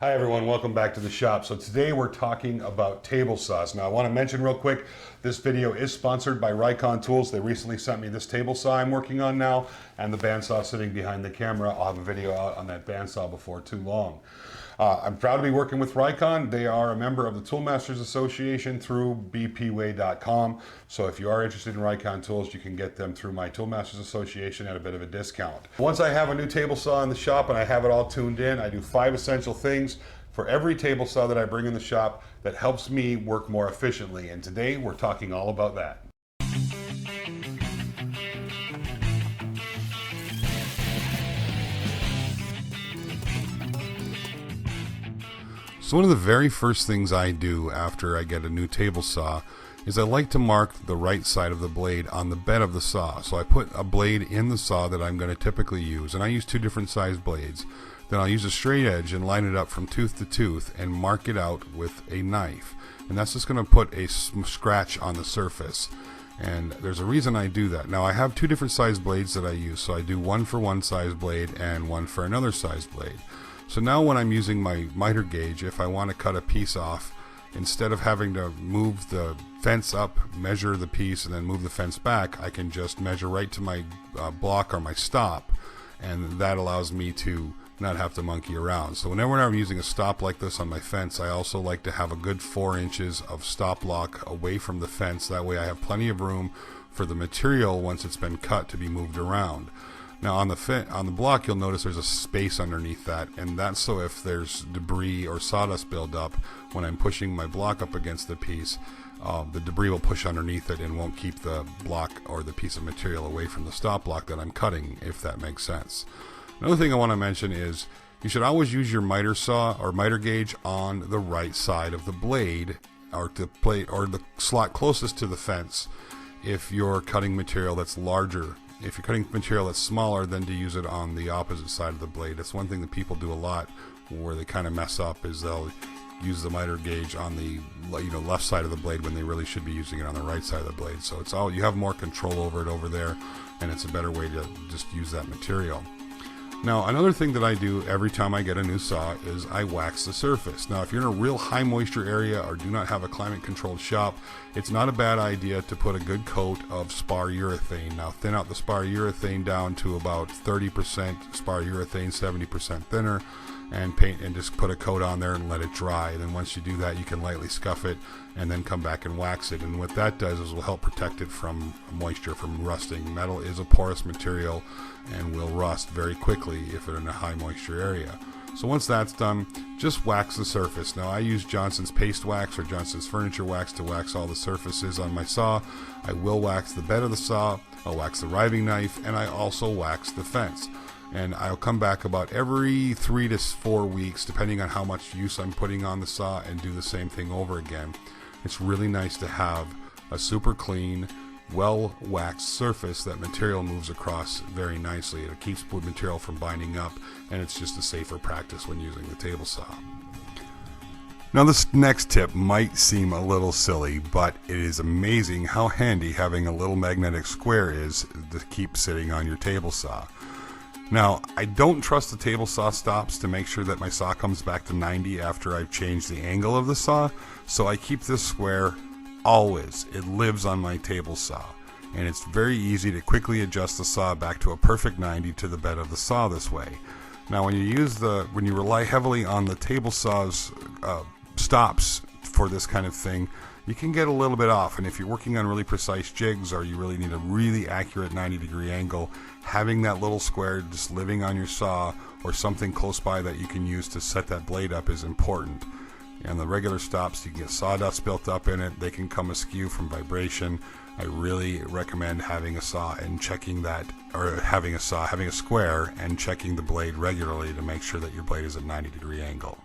Hi everyone, welcome back to the shop. So today we're talking about table saws. Now I want to mention real quick, this video is sponsored by Rikon Tools. They recently sent me this table saw I'm working on now and the bandsaw sitting behind the camera. I'll have a video out on that bandsaw before too long. I'm proud to be working with Rikon. They are a member of the Toolmasters Association through bpway.com. So if you are interested in Rikon tools, you can get them through my Toolmasters Association at a bit of a discount. Once I have a new table saw in the shop and I have it all tuned in, I do 5 essential things for every table saw that I bring in the shop that helps me work more efficiently. And today we're talking all about that. So one of the very first things I do after I get a new table saw is I like to mark the right side of the blade on the bed of the saw. So I put a blade in the saw that I'm going to typically use, and I use 2 different size blades. Then I'll use a straight edge and line it up from tooth to tooth and mark it out with a knife. And that's just going to put a scratch on the surface. And there's a reason I do that. Now I have 2 different size blades that I use, so I do one for one size blade and one for another size blade. So now when I'm using my miter gauge, if I want to cut a piece off, instead of having to move the fence up, measure the piece, and then move the fence back, I can just measure right to my block or my stop, and that allows me to not have to monkey around. So whenever I'm using a stop like this on my fence, I also like to have a good 4 inches of stop block away from the fence. That way I have plenty of room for the material once it's been cut to be moved around. Now on the block, you'll notice there's a space underneath that, and that's so if there's debris or sawdust buildup when I'm pushing my block up against the piece, the debris will push underneath it and won't keep the block or the piece of material away from the stop block that I'm cutting, if that makes sense. Another thing I want to mention is you should always use your miter saw or miter gauge on the right side of the blade or the plate or the slot closest to the fence if you're cutting material that's larger. If you're cutting material that's smaller, then to use it on the opposite side of the blade. That's one thing that people do a lot where they kind of mess up, is they'll use the miter gauge on the left side of the blade when they really should be using it on the right side of the blade. So it's all, you have more control over it over there, and it's a better way to just use that material. Now another thing that I do every time I get a new saw is I wax the surface. Now if you're in a real high moisture area or do not have a climate controlled shop, it's not a bad idea to put a good coat of spar urethane. Now thin out the spar urethane down to about 30% spar urethane, 70% thinner, and paint and just put a coat on there and let it dry. And then once you do that, you can lightly scuff it and then come back and wax it. And what that does is will help protect it from moisture, from rusting. Metal is a porous material and will rust very quickly if it's in a high moisture area. So once that's done, just wax the surface. Now I use Johnson's paste wax or Johnson's furniture wax to wax all the surfaces on my saw. I will wax the bed of the saw, I'll wax the riving knife, and I also wax the fence. And I'll come back about every 3 to 4 weeks depending on how much use I'm putting on the saw and do the same thing over again. It's really nice to have a super clean, well waxed surface that material moves across very nicely. It keeps wood material from binding up, and it's just a safer practice when using the table saw. Now this next tip might seem a little silly, but it is amazing how handy having a little magnetic square is to keep sitting on your table saw. Now, I don't trust the table saw stops to make sure that my saw comes back to 90 after I've changed the angle of the saw, so I keep this square always. It lives on my table saw, and it's very easy to quickly adjust the saw back to a perfect 90 to the bed of the saw this way. Now, when you rely heavily on the table saw's stops for this kind of thing, you can get a little bit off, and if you're working on really precise jigs or you really need a really accurate 90-degree angle, having that little square just living on your saw or something close by that you can use to set that blade up is important. And the regular stops, you can get sawdust built up in it, they can come askew from vibration. I really recommend having a saw and checking that, or having a square and checking the blade regularly to make sure that your blade is at 90-degree angle.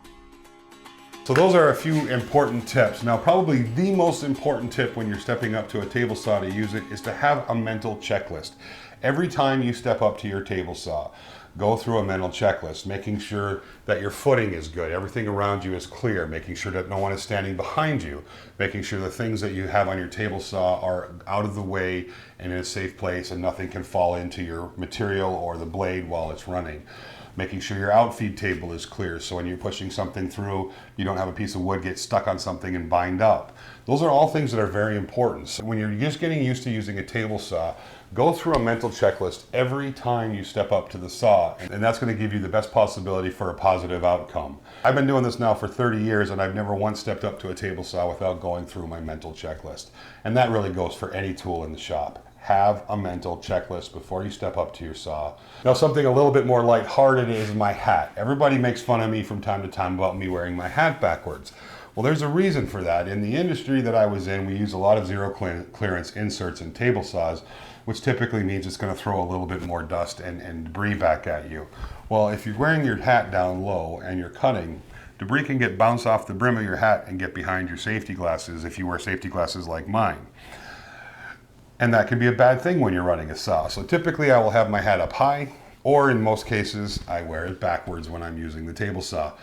So those are a few important tips. Now probably the most important tip when you're stepping up to a table saw to use it is to have a mental checklist. Every time you step up to your table saw, go through a mental checklist, making sure that your footing is good, everything around you is clear, making sure that no one is standing behind you, making sure the things that you have on your table saw are out of the way and in a safe place and nothing can fall into your material or the blade while it's running. making sure your outfeed table is clear so when you're pushing something through, you don't have a piece of wood get stuck on something and bind up. Those are all things that are very important. So when you're just getting used to using a table saw, go through a mental checklist every time you step up to the saw, and that's going to give you the best possibility for a positive outcome. I've been doing this now for 30 years and I've never once stepped up to a table saw without going through my mental checklist. And that really goes for any tool in the shop. Have a mental checklist before you step up to your saw. Now, something a little bit more lighthearted is my hat. Everybody makes fun of me from time to time about me wearing my hat backwards. Well, there's a reason for that. In the industry that I was in, we use a lot of zero clearance inserts in table saws, which typically means it's going to throw a little bit more dust and debris back at you. Well, if you're wearing your hat down low and you're cutting, debris can get bounced off the brim of your hat and get behind your safety glasses if you wear safety glasses like mine. And that can be a bad thing when you're running a saw. So typically I will have my hat up high, or in most cases I wear it backwards when I'm using the table saw.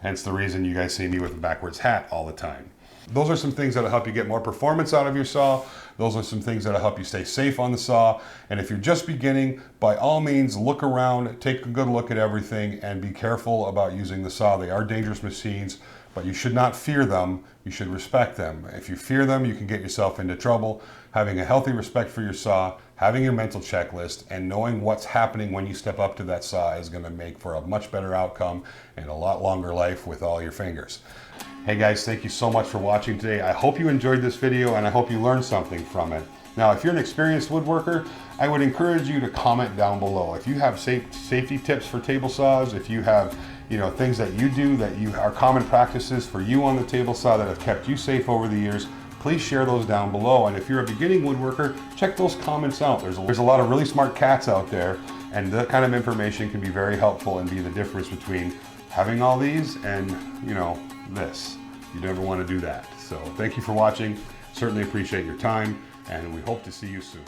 Hence the reason you guys see me with a backwards hat all the time. Those are some things that'll help you get more performance out of your saw. Those are some things that'll help you stay safe on the saw. And if you're just beginning, by all means, look around, take a good look at everything, and be careful about using the saw. They are dangerous machines, but you should not fear them. You should respect them. If you fear them, you can get yourself into trouble. Having a healthy respect for your saw, having your mental checklist, and knowing what's happening when you step up to that saw is going to make for a much better outcome and a lot longer life with all your fingers. Hey guys, thank you so much for watching today. I hope you enjoyed this video and I hope you learned something from it. Now, if you're an experienced woodworker, I would encourage you to comment down below. If you have safety tips for table saws, if you have things that you do that are common practices for you on the table saw that have kept you safe over the years, please share those down below. And if you're a beginning woodworker, check those comments out. There's a lot of really smart cats out there, and that kind of information can be very helpful and be the difference between having all these and this. You never want to do that. So thank you for watching. Certainly appreciate your time, and we hope to see you soon.